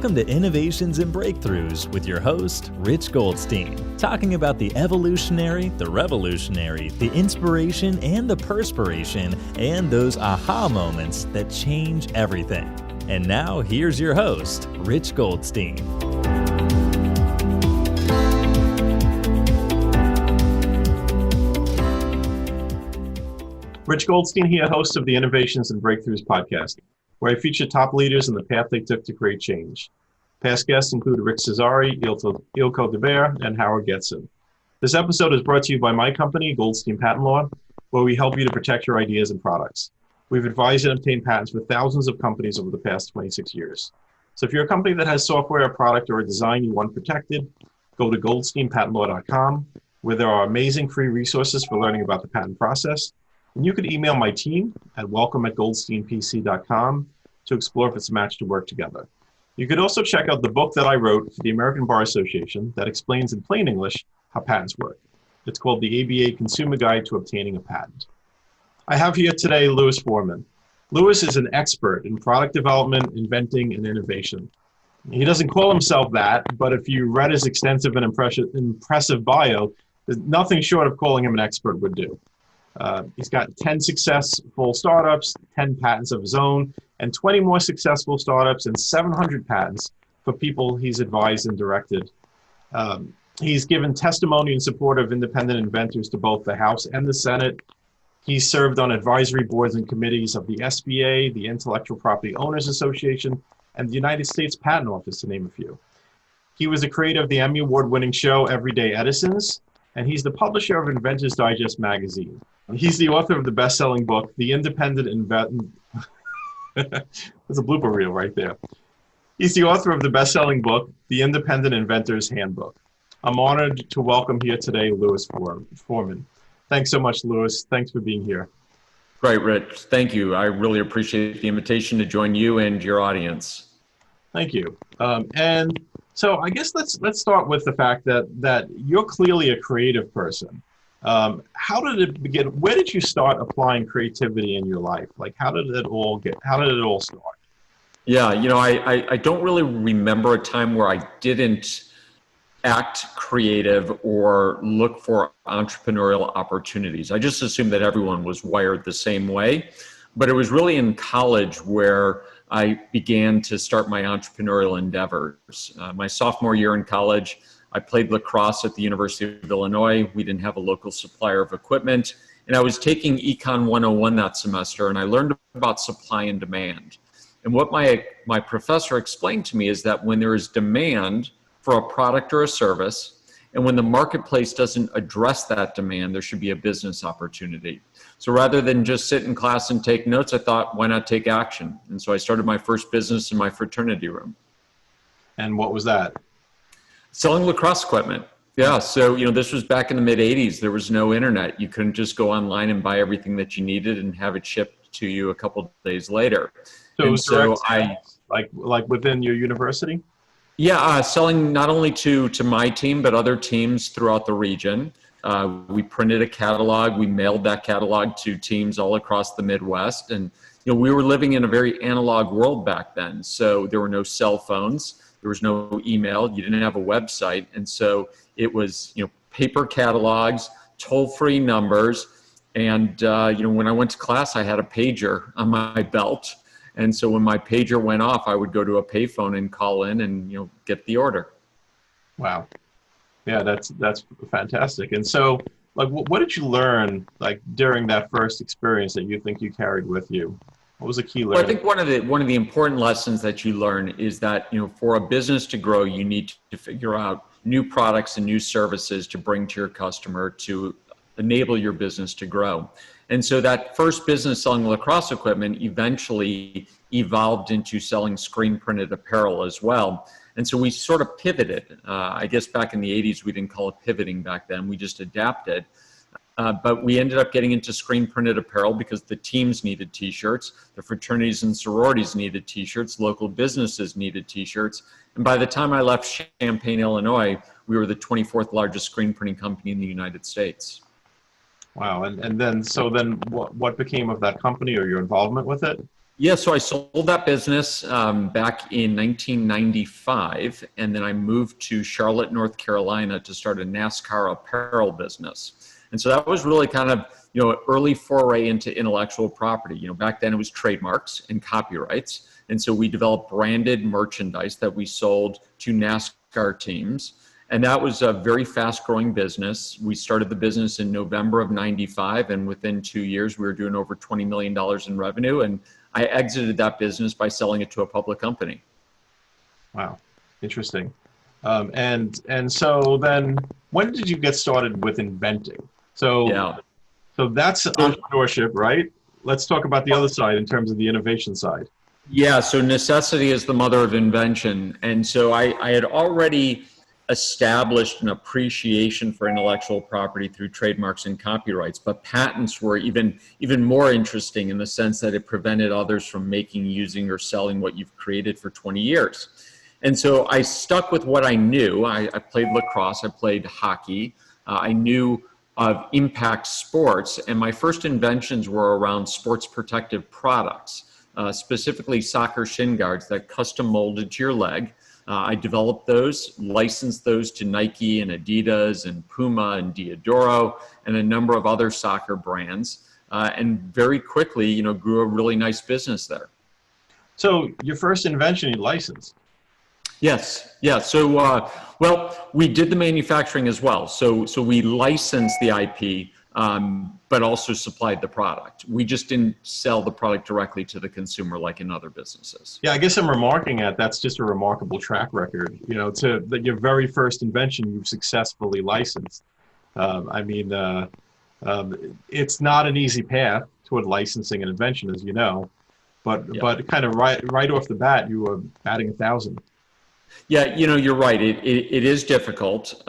Welcome to Innovations and Breakthroughs with your host, Rich Goldstein, talking about the evolutionary, the revolutionary, the inspiration and the perspiration, and those aha moments that change everything. And now, here's your host, Rich Goldstein. Rich Goldstein here, host of the Innovations and Breakthroughs podcast, where I feature top leaders and the path they took to create change. Past guests include Rick Cesari, Ilko de Beer, and Howard Getson. This episode is brought to you by my company, Goldstein Patent Law, where we help you to protect your ideas and products. We've advised and obtained patents for thousands of companies over the past 26 years. So if you're a company that has software, a product, or a design you want protected, go to goldsteinpatentlaw.com, where there are amazing free resources for learning about the patent process. And you can email my team at welcome@goldsteinpc.com to explore if it's a match to work together. You could also check out the book that I wrote for the American Bar Association that explains in plain English how patents work. It's called the ABA Consumer Guide to Obtaining a Patent. I have here today Louis Foreman. Louis is an expert in product development, inventing, and innovation. He doesn't call himself that, but if you read his extensive and impressive bio, there's nothing short of calling him an expert would do. He's got 10 successful startups, 10 patents of his own, and 20 more successful startups and 700 patents for people he's advised and directed. He's given testimony in support of independent inventors to both the House and the Senate. He's served on advisory boards and committees of the SBA, the Intellectual Property Owners Association, and the United States Patent Office, to name a few. He was the creator of the Emmy Award-winning show Everyday Edisons, and he's the publisher of Inventors Digest magazine. He's the author of the best-selling book, The Independent Inventor. There's a blooper reel right there. He's the author of the best-selling book, The Independent Inventor's Handbook. I'm honored to welcome here today Louis Foreman. Thanks so much, Louis. Thanks for being here. Great, Rich. Thank you. I really appreciate the invitation to join you and your audience. Thank you. And so I guess let's start with the fact that you're clearly a creative person. How did it begin? Where did you start applying creativity in your life? Like, how did it all start? Yeah, I don't really remember a time where I didn't act creative or look for entrepreneurial opportunities. I just assumed that everyone was wired the same way. But it was really in college where I began to start my entrepreneurial endeavors. My sophomore year in college, I played lacrosse at the University of Illinois. We didn't have a local supplier of equipment. And I was taking Econ 101 that semester, and I learned about supply and demand. And what my professor explained to me is that when there is demand for a product or a service, and when the marketplace doesn't address that demand, there should be a business opportunity. So rather than just sit in class and take notes, I thought, why not take action? And so I started my first business in my fraternity room. And what was that? Selling lacrosse equipment. Yeah, so this was back in the mid 80s. There was no internet. You couldn't just go online and buy everything that you needed and have it shipped to you a couple of days later. So it was direct sales, like within your university? Yeah, selling not only to my team, but other teams throughout the region. We printed a catalog. We mailed that catalog to teams all across the Midwest. And, we were living in a very analog world back then. So there were no cell phones. There was no email. You didn't have a website. And so it was, paper catalogs, toll-free numbers. And, when I went to class, I had a pager on my belt. And so when my pager went off, I would go to a payphone and call in and, get the order. Wow. Yeah, that's fantastic. And so, like, what did you learn, like, during that first experience that you think you carried with you? What was the key learning? Well, I think one of the important lessons that you learn is that, for a business to grow, you need to figure out new products and new services to bring to your customer to enable your business to grow. And so that first business selling lacrosse equipment eventually evolved into selling screen printed apparel as well. And so we sort of pivoted. I guess back in the 80s, we didn't call it pivoting back then. We just adapted. But we ended up getting into screen printed apparel because the teams needed t-shirts, the fraternities and sororities needed t-shirts, local businesses needed t-shirts. And by the time I left Champaign, Illinois, we were the 24th largest screen printing company in the United States. Wow. And then what became of that company or your involvement with it? Yeah, so I sold that business back in 1995, and then I moved to Charlotte, North Carolina to start a NASCAR apparel business. And so that was really kind of, early foray into intellectual property. Back then it was trademarks and copyrights. And so we developed branded merchandise that we sold to NASCAR teams. And that was a very fast growing business. We started the business in November of 95, and within 2 years, we were doing over $20 million in revenue. And I exited that business by selling it to a public company. Wow, interesting. And so then, when did you get started with inventing? Yeah. So that's entrepreneurship, right? Let's talk about the other side in terms of the innovation side. Yeah, so necessity is the mother of invention. And so I had already established an appreciation for intellectual property through trademarks and copyrights, but patents were even more interesting in the sense that it prevented others from making, using, or selling what you've created for 20 years. And so I stuck with what I knew. I played lacrosse, I played hockey, I knew of impact sports, and my first inventions were around sports protective products, specifically soccer shin guards that custom molded to your leg. I developed those, licensed those to Nike and Adidas and Puma and Diodoro and a number of other soccer brands, and very quickly, grew a really nice business there. So your first invention you licensed? Yes, yeah. So, well, we did the manufacturing as well. So we licensed the IP, but also supplied the product. We just didn't sell the product directly to the consumer like in other businesses. Yeah, I guess I'm remarking at that's just a remarkable track record. That your very first invention you've successfully licensed. It's not an easy path toward licensing an invention, as you know, but kind of right off the bat, you were batting 1,000. Yeah, you're right. It is difficult.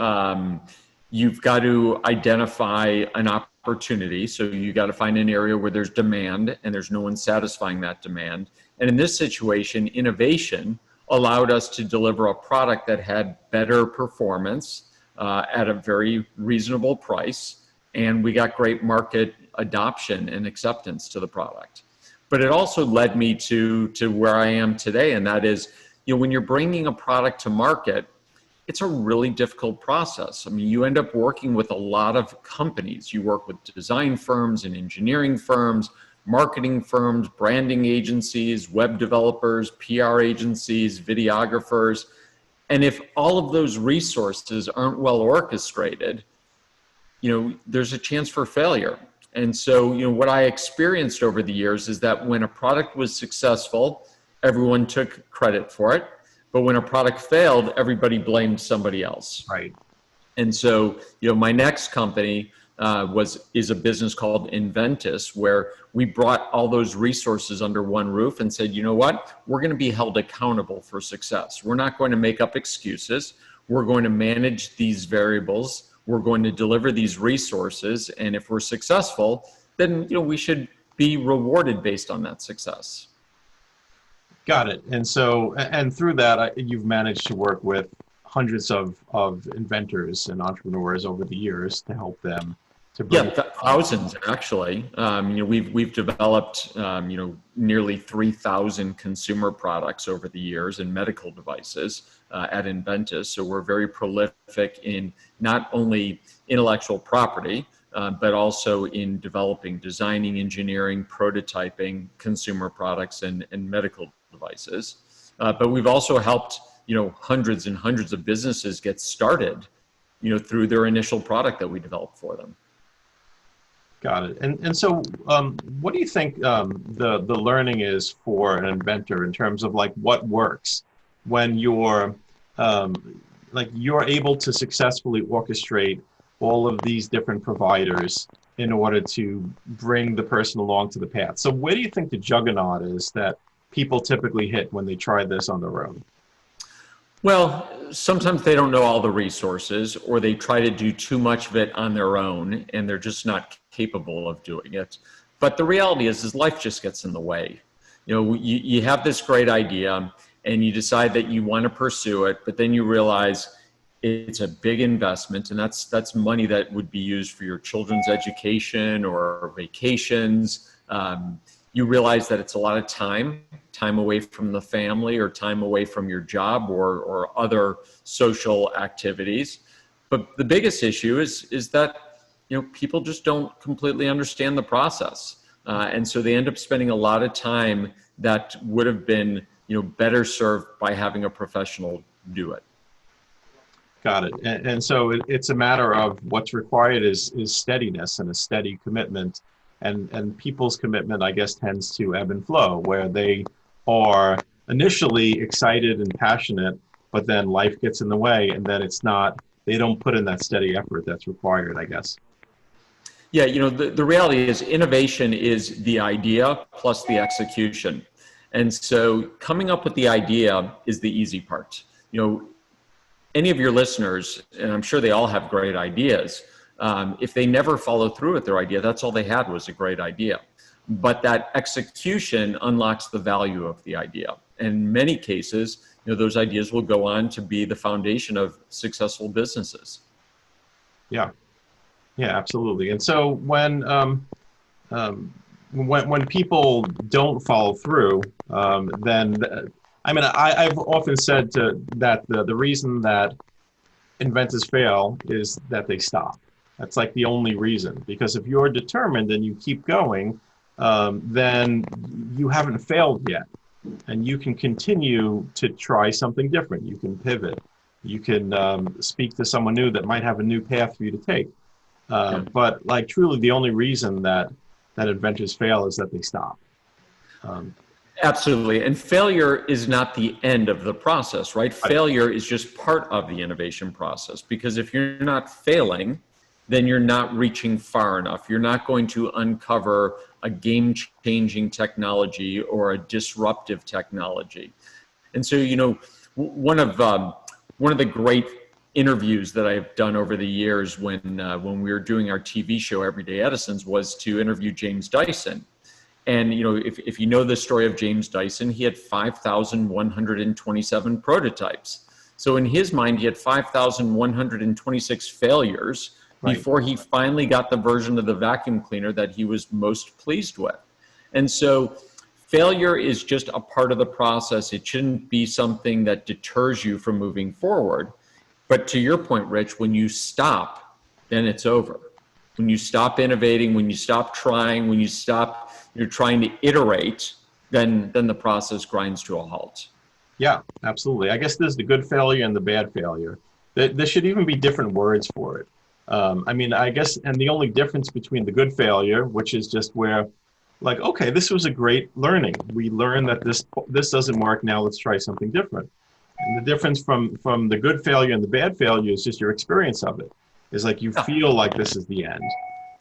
You've got to identify an opportunity. So you got to find an area where there's demand and there's no one satisfying that demand. And in this situation, innovation allowed us to deliver a product that had better performance at a very reasonable price. And we got great market adoption and acceptance to the product. But it also led me to where I am today. And that is, when you're bringing a product to market, it's a really difficult process. I mean, you end up working with a lot of companies. You work with design firms and engineering firms, marketing firms, branding agencies, web developers, PR agencies, videographers. And if all of those resources aren't well orchestrated, there's a chance for failure. And so, what I experienced over the years is that when a product was successful, everyone took credit for it. But when a product failed, everybody blamed somebody else. Right. And so, my next company is a business called Inventys, where we brought all those resources under one roof and said, we're going to be held accountable for success. We're not going to make up excuses. We're going to manage these variables. We're going to deliver these resources. And if we're successful, then, we should be rewarded based on that success. Got it. And so, and through that, you've managed to work with hundreds of inventors and entrepreneurs over the years to help them to bring. Yeah, thousands actually. We've developed nearly 3,000 consumer products over the years and medical devices at Inventys. So we're very prolific in not only intellectual property, but also in developing, designing, engineering, prototyping consumer products and medical devices. But we've also helped, hundreds and hundreds of businesses get started, through their initial product that we developed for them. Got it. And so what do you think the learning is for an inventor in terms of like what works when you're able to successfully orchestrate all of these different providers in order to bring the person along to the path? So where do you think the juggernaut is that people typically hit when they try this on their own? Well, sometimes they don't know all the resources, or they try to do too much of it on their own and they're just not capable of doing it. But the reality is life just gets in the way. You have this great idea and you decide that you want to pursue it, but then you realize it's a big investment, and that's money that would be used for your children's education or vacations. you realize that it's a lot of time away from the family or time away from your job or other social activities. But the biggest issue is that, people just don't completely understand the process. And so they end up spending a lot of time that would have been, better served by having a professional do it. Got it. And so it's a matter of what's required is steadiness and a steady commitment. And people's commitment, I guess, tends to ebb and flow, where they are initially excited and passionate, but then life gets in the way, and then they don't put in that steady effort that's required, I guess. Yeah, the reality is innovation is the idea plus the execution. And so coming up with the idea is the easy part. Any of your listeners, and I'm sure they all have great ideas, if they never follow through with their idea, that's all they had was a great idea. But that execution unlocks the value of the idea. And in many cases, those ideas will go on to be the foundation of successful businesses. Yeah, absolutely. And so when people don't follow through, then I've often said that the reason that inventors fail is that they stop. That's like the only reason, because if you're determined and you keep going, then you haven't failed yet, and you can continue to try something different. You can pivot. You can speak to someone new that might have a new path for you to take. But like truly, the only reason that inventors fail is that they stop. Absolutely. And failure is not the end of the process, right? Failure is just part of the innovation process, because if you're not failing, then you're not reaching far enough. You're not going to uncover a game-changing technology or a disruptive technology. And so, one of the great interviews that I've done over the years when we were doing our TV show, Everyday Edisons, was to interview James Dyson. And, if you know the story of James Dyson, he had 5,127 prototypes. So in his mind, he had 5,126 failures before he finally got the version of the vacuum cleaner that he was most pleased with. And so failure is just a part of the process. It shouldn't be something that deters you from moving forward. But to your point, Rich, when you stop, then it's over. When you stop innovating, when you stop trying, when you're trying to iterate, then the process grinds to a halt. Yeah, absolutely. I guess there's the good failure and the bad failure. There should even be different words for it. I guess, and the only difference between the good failure, which is just where, like, okay, this was a great learning. We learned that this doesn't work. Now let's try something different. And the difference from the good failure and the bad failure is just your experience of it. It's like you feel like this is the end.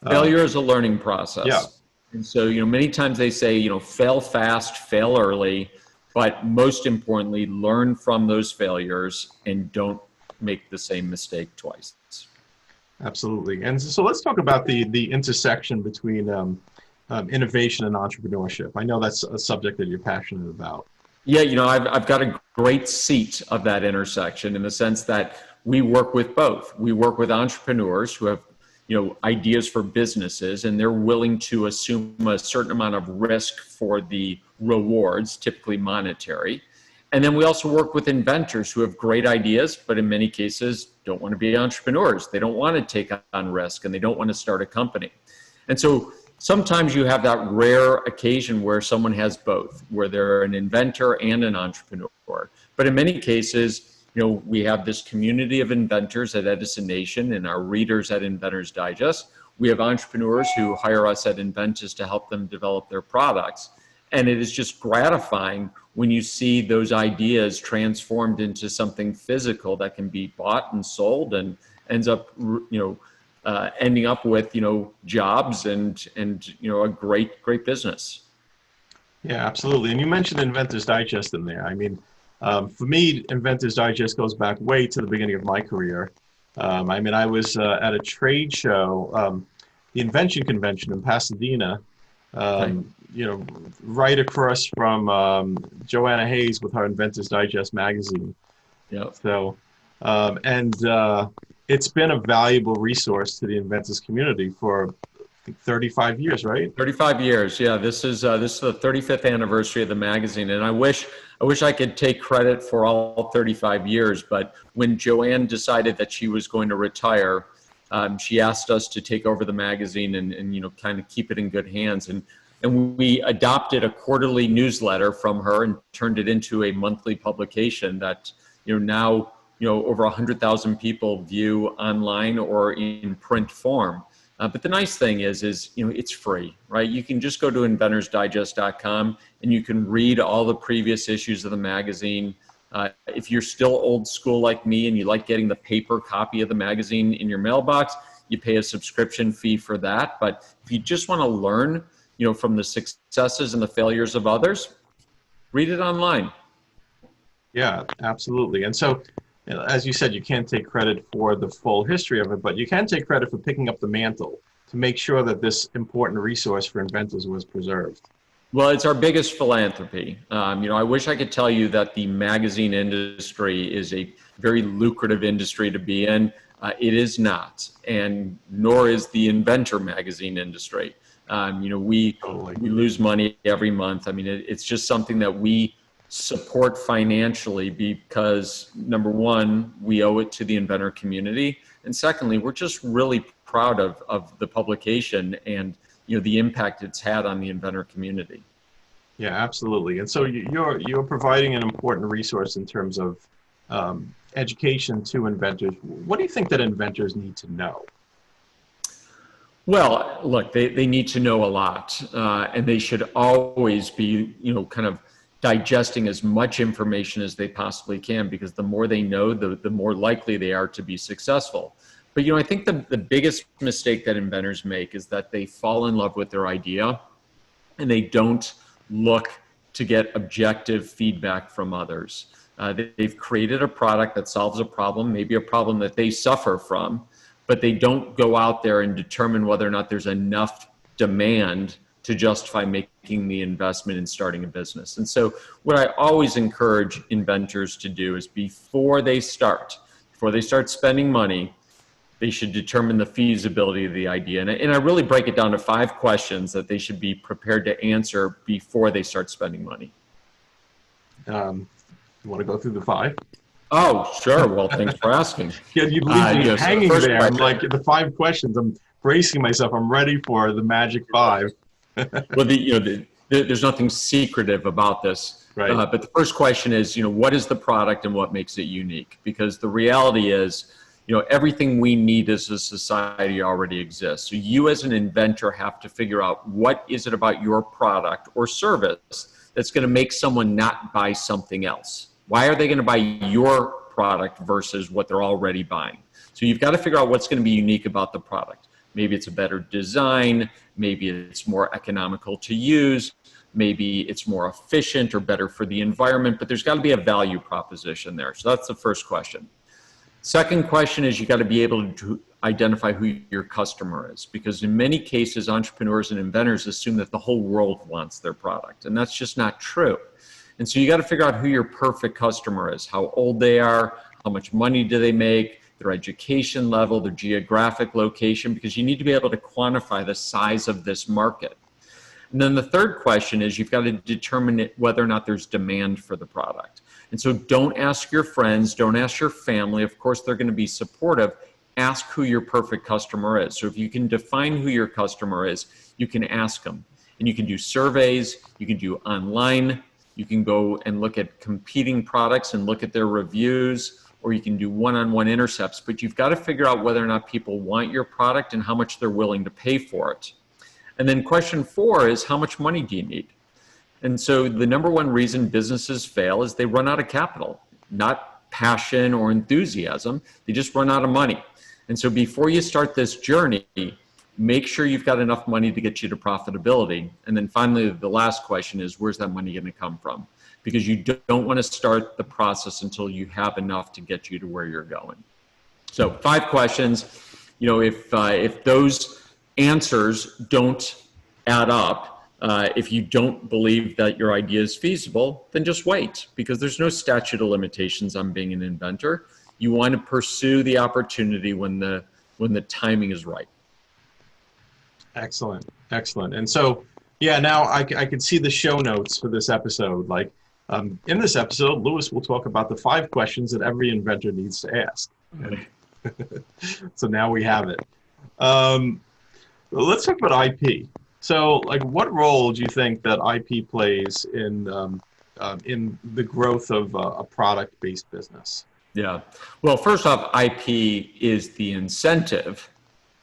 Failure is a learning process. Yeah. And so, many times they say, fail fast, fail early, but most importantly, learn from those failures and don't make the same mistake twice. Absolutely. And so let's talk about the intersection between innovation and entrepreneurship. I know that's a subject that you're passionate about. Yeah, I've got a great seat of that intersection in the sense that we work with both. We work with entrepreneurs who have ideas for businesses, and they're willing to assume a certain amount of risk for the rewards, typically monetary. And then we also work with inventors who have great ideas, but in many cases don't want to be entrepreneurs. They don't want to take on risk, and they don't want to start a company. And so sometimes you have that rare occasion where someone has both, where they're an inventor and an entrepreneur. But in many cases, we have this community of inventors at Edison Nation and our readers at Inventors Digest. We have entrepreneurs who hire us at Enventys to help them develop their products. And it is just gratifying when you see those ideas transformed into something physical that can be bought and sold and ends up, ending up with, jobs and a great business. Yeah, absolutely. And you mentioned Inventors Digest in there. For me, Inventors Digest goes back way to the beginning of my career. I was at a trade show, the Invention Convention in Pasadena, right across from Joanna Hayes with her Inventors Digest magazine. Yeah. So, it's been a valuable resource to the inventors community for think 35 years, right? 35 years. Yeah, this is the 35th anniversary of the magazine, and I wish I could take credit for all 35 years. But when Joanne decided that she was going to retire, she asked us to take over the magazine and kind of keep it in good hands. And we adopted a quarterly newsletter from her and turned it into a monthly publication that now over 100,000 people view online or in print form. But the nice thing is it's free, right? You can just go to inventorsdigest.com and you can read all the previous issues of the magazine. If you're still old school like me and you like getting the paper copy of the magazine in your mailbox, you pay a subscription fee for that. But if you just want to learn, from the successes and the failures of others, read it online. Yeah, absolutely. And so, as you said, you can't take credit for the full history of it, but you can take credit for picking up the mantle to make sure that this important resource for inventors was preserved. Well, it's our biggest philanthropy. I wish I could tell you that the magazine industry is a very lucrative industry to be in. It is not, and nor is the inventor magazine industry. We lose money every month. I mean, it's just something that we support financially because, number one, we owe it to the inventor community, and secondly, we're just really proud of the publication and the impact it's had on the inventor community. Yeah, absolutely. And so you're providing an important resource in terms of education to inventors. What do you think that inventors need to know? Well, look, they need to know a lot, and they should always be kind of digesting as much information as they possibly can, because the more they know, the more likely they are to be successful. But I think the biggest mistake that inventors make is that they fall in love with their idea and they don't look to get objective feedback from others. They've created a product that solves a problem, maybe a problem that they suffer from, but they don't go out there and determine whether or not there's enough demand to justify making the investment in starting a business. And so what I always encourage inventors to do is before they start spending money, they should determine the feasibility of the idea. And I really break it down to 5 questions that they should be prepared to answer before they start spending money. You want to go through the 5? Oh, sure. Well, thanks for asking. Yeah, you leave me hanging there. I'm like, the 5 questions, I'm bracing myself. I'm ready for the magic 5. Well, there's nothing secretive about this. Right. But the first question is, what is the product and what makes it unique? Because the reality is, everything we need as a society already exists. So you as an inventor have to figure out what is it about your product or service that's going to make someone not buy something else. Why are they going to buy your product versus what they're already buying? So you've got to figure out what's going to be unique about the product. Maybe it's a better design, maybe it's more economical to use, maybe it's more efficient or better for the environment, but there's got to be a value proposition there. So that's the first question. Second question is you got to be able to identify who your customer is, because in many cases, entrepreneurs and inventors assume that the whole world wants their product, and that's just not true. And so you got to figure out who your perfect customer is, how old they are, how much money do they make, their education level, their geographic location, because you need to be able to quantify the size of this market. And then the third question is you've got to determine whether or not there's demand for the product. And so don't ask your friends, don't ask your family. Of course, they're going to be supportive. Ask who your perfect customer is. So if you can define who your customer is, you can ask them. And you can do surveys, you can do online, you can go and look at competing products and look at their reviews, or you can do one-on-one intercepts. But you've got to figure out whether or not people want your product and how much they're willing to pay for it. And then question 4 is, how much money do you need? And so the number one reason businesses fail is they run out of capital, not passion or enthusiasm. They just run out of money. And so before you start this journey, make sure you've got enough money to get you to profitability. And then finally, the last question is, where's that money going to come from? Because you don't want to start the process until you have enough to get you to where you're going. So 5 questions. If those answers don't add up, if you don't believe that your idea is feasible, then just wait, because there's no statute of limitations on being an inventor. You want to pursue the opportunity when the timing is right. Excellent. Excellent. And so, yeah, now I can see the show notes for this episode. Like in this episode, Lewis will talk about the 5 questions that every inventor needs to ask. Right. So now we have it. Let's talk about IP. So, like, what role do you think that IP plays in the growth of a product-based business? Yeah. Well, first off, IP is the incentive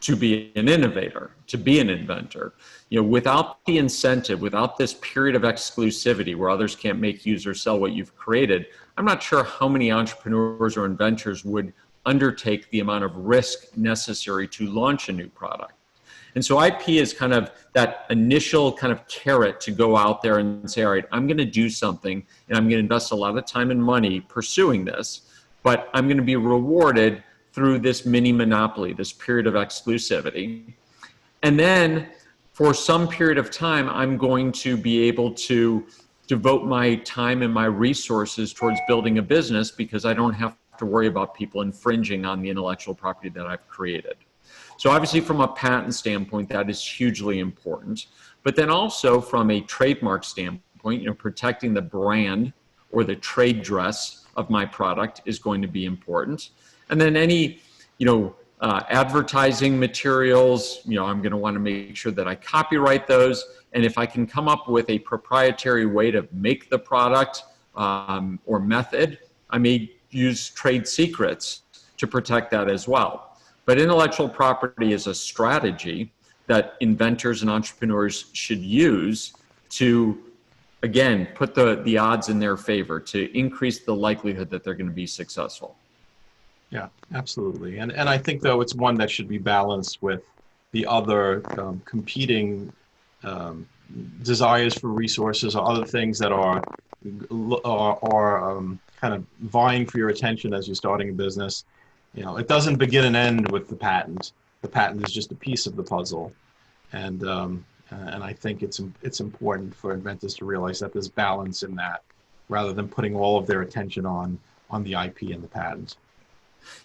to be an innovator, to be an inventor. Without the incentive, without this period of exclusivity where others can't make, use, or sell what you've created, I'm not sure how many entrepreneurs or inventors would undertake the amount of risk necessary to launch a new product. And so IP is kind of that initial kind of carrot to go out there and say, all right, I'm going to do something and I'm going to invest a lot of time and money pursuing this, but I'm going to be rewarded through this mini monopoly, this period of exclusivity. And then for some period of time, I'm going to be able to devote my time and my resources towards building a business because I don't have to worry about people infringing on the intellectual property that I've created. So obviously from a patent standpoint, that is hugely important. But then also from a trademark standpoint, protecting the brand or the trade dress of my product is going to be important. And then any, advertising materials, I'm going to want to make sure that I copyright those. And if I can come up with a proprietary way to make the product or method, I may use trade secrets to protect that as well. But intellectual property is a strategy that inventors and entrepreneurs should use to, again, put the odds in their favor, to increase the likelihood that they're going to be successful. Yeah, absolutely. And I think, though, it's one that should be balanced with the other competing desires for resources or other things that are kind of vying for your attention as you're starting a business. It doesn't begin and end with the patent. The patent is just a piece of the puzzle. And I think it's important for inventors to realize that there's balance in that rather than putting all of their attention on the IP and the patent.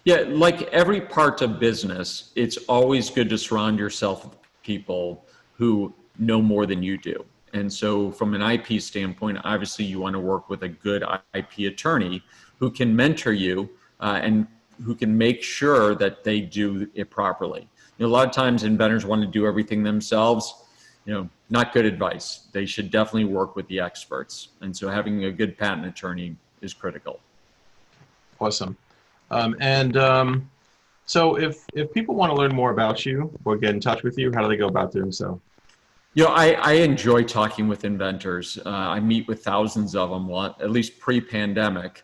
Yeah, like every part of business, it's always good to surround yourself with people who know more than you do. And so from an IP standpoint, obviously you want to work with a good IP attorney who can mentor you and who can make sure that they do it properly. A lot of times inventors want to do everything themselves. Not good advice. They should definitely work with the experts. And so having a good patent attorney is critical. Awesome. So if people want to learn more about you or get in touch with you, how do they go about doing so? I enjoy talking with inventors. I meet with thousands of them, at least pre-pandemic.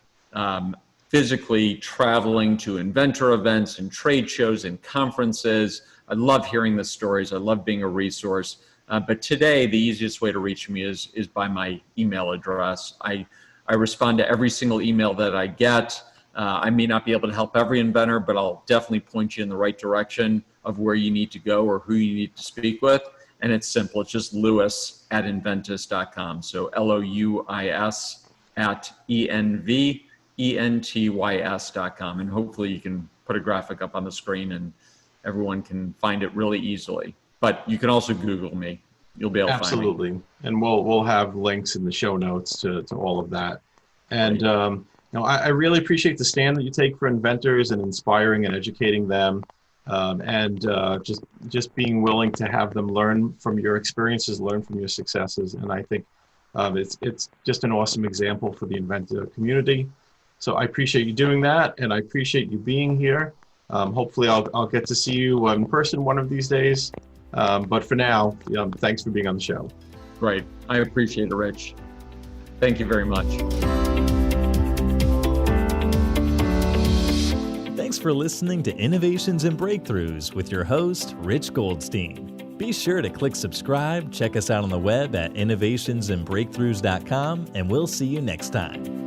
Physically traveling to inventor events and trade shows and conferences. I love hearing the stories. I love being a resource. But today, the easiest way to reach me is by my email address. I respond to every single email that I get. I may not be able to help every inventor, but I'll definitely point you in the right direction of where you need to go or who you need to speak with. And it's simple. It's just Lewis@Inventys.com. So LOUIS@ENVENTYS.com. And hopefully you can put a graphic up on the screen and everyone can find it really easily. But you can also Google me. You'll be able to find me. Absolutely. And we'll have links in the show notes to all of that. And I really appreciate the stand that you take for inventors and inspiring and educating them. Just being willing to have them learn from your experiences, learn from your successes. And I think it's just an awesome example for the inventor community. So I appreciate you doing that, and I appreciate you being here. Hopefully I'll get to see you in person one of these days. But for now, thanks for being on the show. Great. I appreciate it, Rich. Thank you very much. Thanks for listening to Innovations and Breakthroughs with your host, Rich Goldstein. Be sure to click subscribe, check us out on the web at innovationsandbreakthroughs.com, and we'll see you next time.